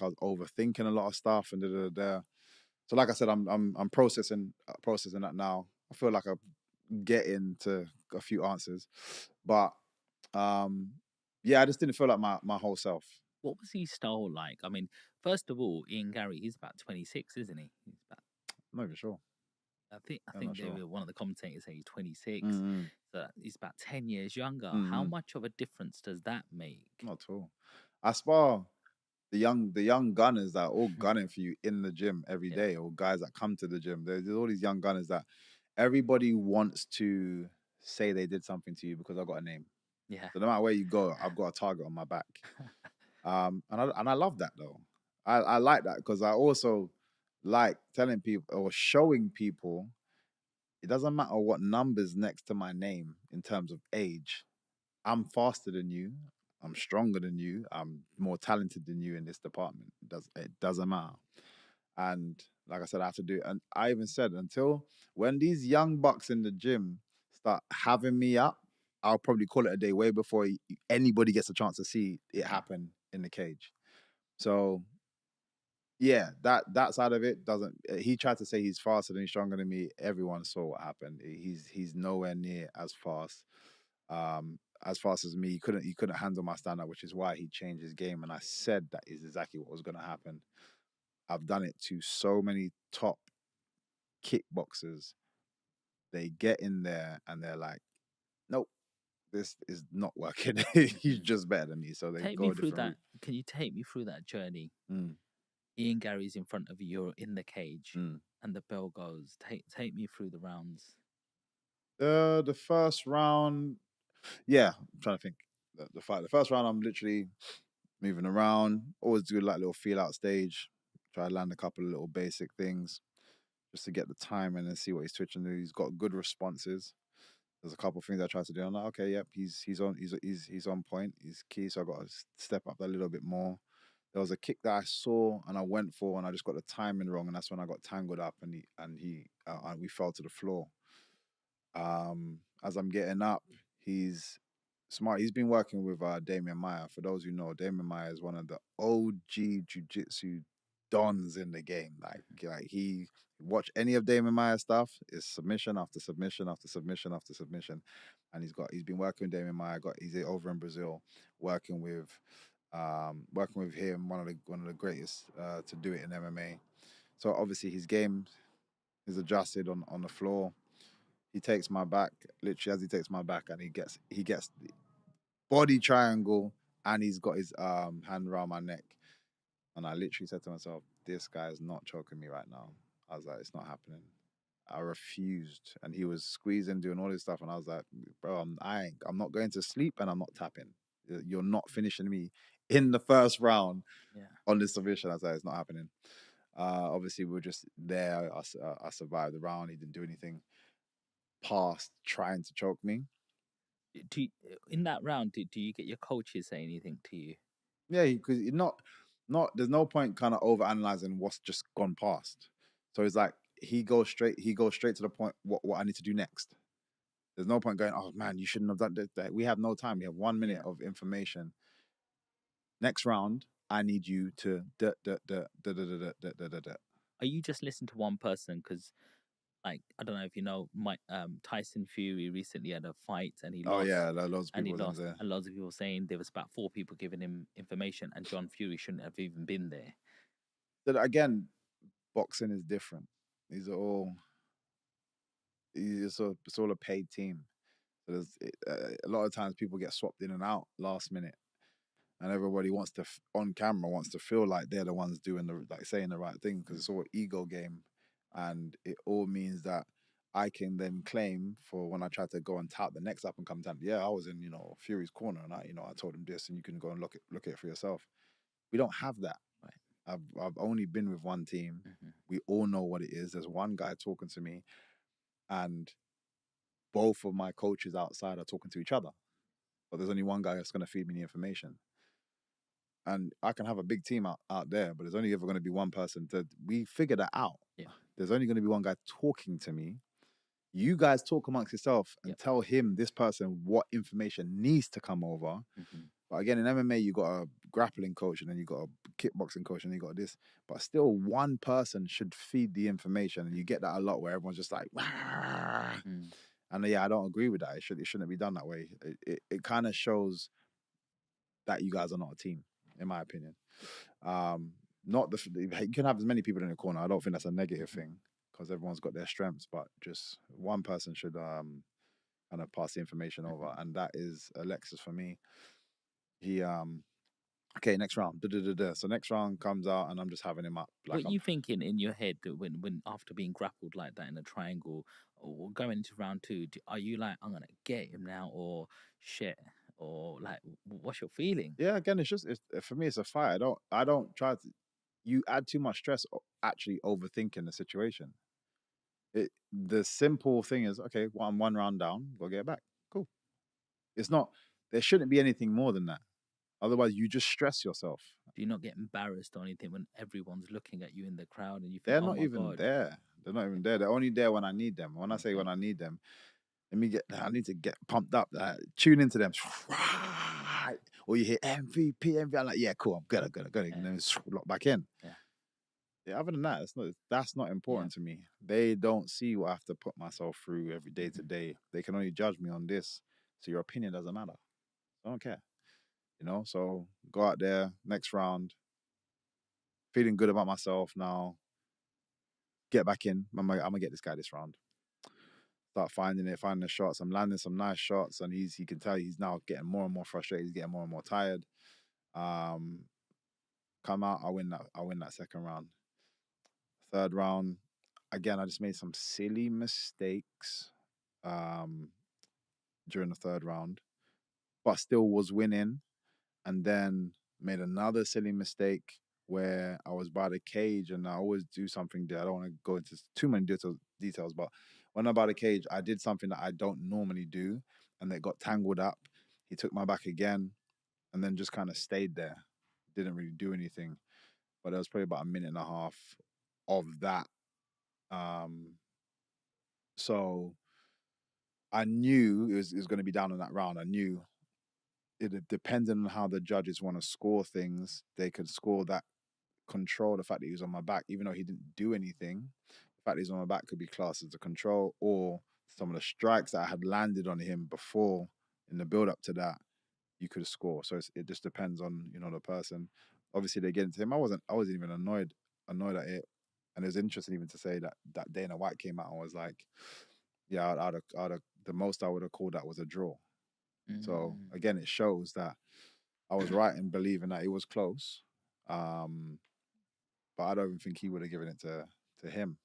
I was overthinking a lot of stuff and So like I said, I'm processing that now. I feel like I'm getting to a few answers, but um, yeah, I just didn't feel like my whole self. What was his style like? I mean, first of all, Ian Gary, he's about 26, isn't he? He's about, I'm not even sure. I I'm not think they sure. were one of the commentators say he's 26. Mm-hmm. So he's about 10 years younger. How Mm-hmm. much of a difference does that make? Not at all. I spar the young gunners that are all gunning for you in the gym every Yeah. day, or guys that come to the gym. There's all these young gunners that everybody wants to say they did something to you because I got a name. Yeah. So no matter where you go, I've got a target on my back. And I love that though. I like that because I also like telling people or showing people it doesn't matter what numbers next to my name in terms of age. I'm faster than you. I'm stronger than you. I'm more talented than you in this department. It doesn't matter. And like I said, I have to do it. And I even said until when these young bucks in the gym start having me up, I'll probably call it a day way before anybody gets a chance to see it happen in the cage. So yeah, that side of it doesn't. He tried to say he's faster than he's stronger than me. Everyone saw what happened. He's nowhere near as fast as me. He couldn't handle my stand up, which is why he changed his game. And I said that is exactly what was going to happen. I've done it to so many top kickboxers. They get in there and they're like, nope, this is not working. He's Mhm. just better than me. So they Take go me a through different that. route. Can you take me through that journey? Mm, Ian Gary's in front of you, you're in the cage, mm. and the bell goes. Take me through the rounds. The first round, yeah, I'm trying to think. The fight, the first round, I'm literally moving around. Always do like little feel out stage. Try to land a couple of little basic things just to get the time and then see what he's twitching to. He's got good responses. There's a couple of things I tried to do. I'm like, okay, yep, he's on point. He's key. So I got to step up a little bit more. There was a kick that I saw and I went for, and I just got the timing wrong, and that's when I got tangled up, and we fell to the floor. As I'm getting up, he's smart. He's been working with Damian Maya. For those who know, Damian Maya is one of the OG jiu-jitsu dons in the game. Like he watch any of Damian Maya's stuff, is submission after submission after submission after submission. And he's been working with Damian Maya. He's over in Brazil working with him, one of the greatest to do it in MMA. So obviously his game is adjusted on the floor. He takes my back, literally as he takes my back, and he gets the body triangle, and he's got his hand around my neck, and I literally said to myself, "This guy is not choking me right now." I was like, "It's not happening." I refused, and he was squeezing, doing all this stuff, and I was like, "Bro, I'm not going to sleep, and I'm not tapping. You're not finishing me in the first round Yeah. on this submission." I was like, "It's not happening." Obviously, we were just there. I survived the round. He didn't do anything past trying to choke me. In that round, do you get your coaches say anything to you? Yeah, because not. There's no point kind of over analyzing what's just gone past. So it's like he goes straight to the point. What I need to do next. There's no point going. Oh man, you shouldn't have done that. We have no time. We have 1 minute Yeah. of information. Next round, I need you to da da da da da da da da da da. Are you just listening to one person? Because like I don't know if you know, Tyson Fury recently had a fight and he Oh lost, yeah, loads of people was in there. and lots of people saying there was about 4 people giving him information, and John Fury shouldn't have even been there. But again, boxing is different. These are all. It's all a paid team. So a lot of times people get swapped in and out last minute, and everybody wants to on camera wants to feel like they're the ones doing the like saying the right thing because Mm. it's all ego game, and it all means that I can then claim for when I try to go and tout the next up and come talent. Yeah, I was in Fury's corner, and I told him this, and you can go and look at it for yourself. We don't have that. Right. I've only been with one team. Hmm. We all know what it is. There's one guy talking to me, and both of my coaches outside are talking to each other. But there's only one guy that's going to feed me the information. And I can have a big team out there, but there's only ever going to be one person. We figure that out. Yeah. There's only going to be one guy talking to me. You guys talk amongst yourself and Yep. tell him, this person, what information needs to come over. Hmm. But again, in MMA, you got a grappling coach and then you got a kickboxing coach and you got this. But still, one person should feed the information, and you get that a lot where everyone's just like, "Wah." Mm. And yeah, I don't agree with that. It shouldn't be done that way. It kind of shows that you guys are not a team, in my opinion. Not you can have as many people in the corner. I don't think that's a negative thing because everyone's got their strengths, but just one person should kind of pass the information over, and that is Alexis for me. He okay, next round. So next round comes out, and I'm just having him up like What I'm. you thinking in your head that when after being grappled like that in a triangle or going into round two, are you like, I'm gonna get him now, or shit, or like what's your feeling? Yeah, again, for me, it's a fight. I don't try to. You add too much stress, actually overthinking the situation. The simple thing is, okay, well, I'm one round down, go get it back. Cool. It's not. There shouldn't be anything more than that. Otherwise, you just stress yourself. Do you not get embarrassed or anything when everyone's looking at you in the crowd and you think, They're oh not my even god? there. They're not even there. They're only there when I need them. When I say Okay. when I need them, let me get. I need to get pumped up. Tune into them. Or you hear MVP, MVP. I'm like, yeah, cool. I'm good. Yeah. And then it's lock back in. Yeah. Yeah, other than that, that's not Yeah. important to me. They don't see what I have to put myself through every day to Mhm. day. They can only judge me on this. So your opinion doesn't matter. I don't care. So go out there, next round, feeling good about myself now. Get back in. I'm gonna get this guy this round. Start finding the shots. I'm landing some nice shots, and he can tell he's now getting more and more frustrated. He's getting more and more tired. Um, Come out, I win that second round. Third round, again, I just made some silly mistakes um, during the third round, but still was winning. And then made another silly mistake where I was by the cage, and I always do something there. I don't want to go into too many details, but when I'm by the cage, I did something that I don't normally do, and it got tangled up. He took my back again, and then just kind of stayed there. Didn't really do anything, but there was probably about a minute and a half of that. Um, so I knew it was going to be down in that round. I knew depending on how the judges want to score things, they could score that control. The fact that he was on my back, even though he didn't do anything, the fact that he's on my back could be classed as a control, or some of the strikes that I had landed on him before in the build up to that, you could score. So it just depends on the person. Obviously, they get into him. I wasn't even annoyed at it, and it was interesting even to say that Dana White came out and was like, "Yeah, the most I would have called that was a draw." So Mm. again, it shows that I was right in believing that it was close. Um, but I don't even think he would have given it to him,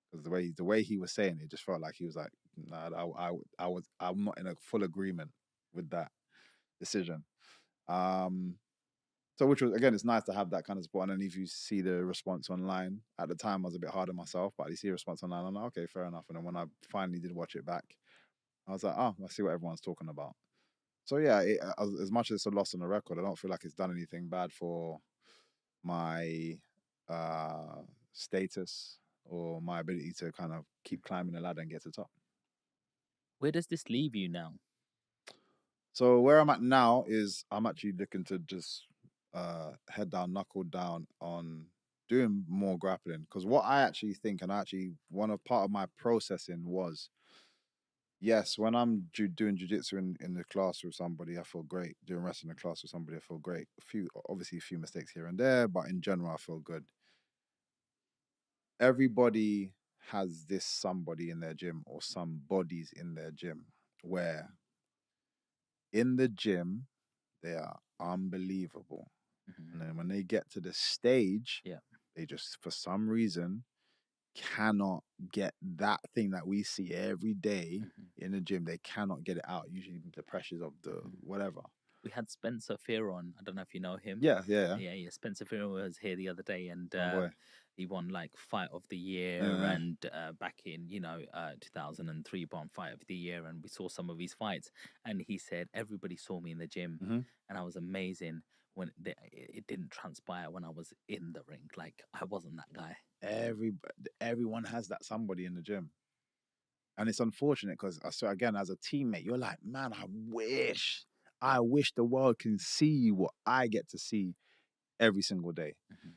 because the way he was saying it just felt like he was like, nah, I'm not in a full agreement with that decision. Um, so which was, again, it's nice to have that kind of support. And then if you see the response online, at the time I was a bit hard on myself, but you see a response online, I'm like, okay, fair enough. And then when I finally did watch it back, I was like, oh, I see what everyone's talking about. So yeah, as much as it's a loss on the record, I don't feel like it's done anything bad for my status or my ability to kind of keep climbing the ladder and get to the top. Where does this leave you now? So where I'm at now is I'm actually looking to just head down, knuckle down on doing more grappling, because what I actually think, and actually one of part of my processing was, yes, when I'm doing jiu-jitsu in the class with somebody, I feel great. Doing wrestling in the class with somebody, I feel great. Obviously a few mistakes here and there, but in general, I feel good. Everybody has this somebody in their gym, or some bodies in their gym, where in the gym they are unbelievable, and then when they get to the stage, Yeah. they just for some reason cannot get that thing that we see every day in the gym. They cannot get it out, usually the pressures of the whatever. We had Spencer Fear on. I don't know if you know him. Yeah. Yeah. Spencer Fear was here the other day, and My boy. he won like Fight of the Year, Yeah. and back in 2003, won Fight of the Year, and we saw some of his fights, and he said everybody saw me in the gym, Mm-hmm. and I was amazing when it didn't transpire when I was in the ring. Like I wasn't that guy. Everyone has that somebody in the gym. And it's unfortunate because, so again, as a teammate, you're like, man, I wish I wish the world can see what I get to see every single day. Mhm.